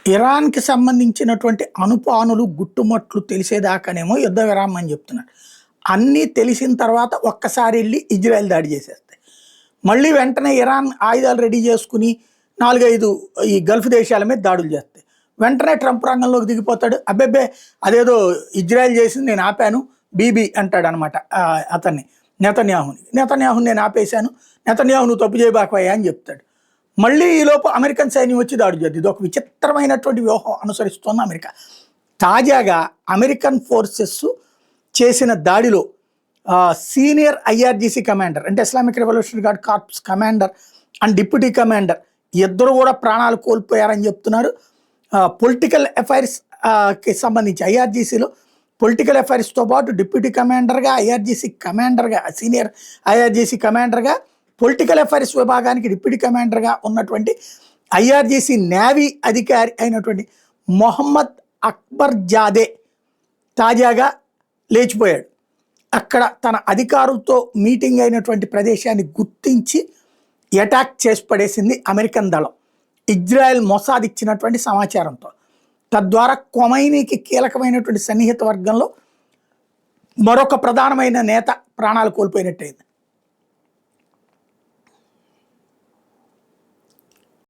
ఇరాన్‌కి సంబంధించినటువంటి అనుపానులు, గుట్టుమట్లు తెలిసేదాకానేమో యుద్ధ విరామం అని చెప్తున్నాడు. అన్నీ తెలిసిన తర్వాత ఒక్కసారి ఎళ్లి ఇజ్రాయెల్ దాడి చేసేస్తాయి. మళ్ళీ వెంటనే ఇరాన్ ఆయుధాలు రెడీ చేసుకొని 4, 5 ఈ గల్ఫ్ దేశాల మీద దాడులు చేస్తాయి. వెంటనే ట్రంప్ రంగంలోకి దిగిపోతాడు. అబ్బెబ్బే! అదేదో ఇజ్రాయెల్ చేసింది నేను ఆపాను బీబీ అంటాడనమాట అతన్ని నెతన్యాహుని. నెతన్యాహుని నేను ఆపేశాను. నెతన్యాహు నువ్వు తప్పు చేయబాకవయ్యా అని చెప్తాడు. మళ్ళీ ఈలోపు అమెరికన్ సైన్యం వచ్చి దాడి చేద్ది. ఇదొక విచిత్రమైనటువంటి వ్యూహం అనుసరిస్తోంది అమెరికా. తాజాగా అమెరికన్ ఫోర్సెస్ చేసిన దాడిలో సీనియర్ ఐఆర్జీసీ కమాండర్ అంటే Islamic revolutionary guard corps commander and deputy commander ఇద్దరు కూడా ప్రాణాలు కోల్పోయారని చెప్తున్నారు. పొలిటికల్ అఫైర్స్ కి సంబంధించి ఐఆర్జీసీలో పొలిటికల్ అఫైర్స్తో పాటు డిప్యూటీ కమాండర్గా, ఐఆర్జీసీ కమాండర్గా, సీనియర్ ఐఆర్జీసీ కమాండర్గా, పొలిటికల్ అఫైర్స్ విభాగానికి డిప్యూటీ కమాండర్గా ఉన్నటువంటి ఐఆర్జీసీ నేవీ అధికారి అయినటువంటి మొహమ్మద్ అక్బర్ జాదే తాజాగా లేచిపోయాడు. అక్కడ తన అధికారులతో మీటింగ్ అయినటువంటి ప్రదేశాన్ని గుర్తించి అటాక్ చేసి పడేసింది అమెరికన్ దళం, ఇజ్రాయెల్ మొసాద్ ఇచ్చినటువంటి సమాచారంతో. తద్వారా ఖొమైనీకి కీలకమైనటువంటి సన్నిహిత వర్గంలో మరొక ప్రధానమైన నేత ప్రాణాలు కోల్పోయినట్టయింది.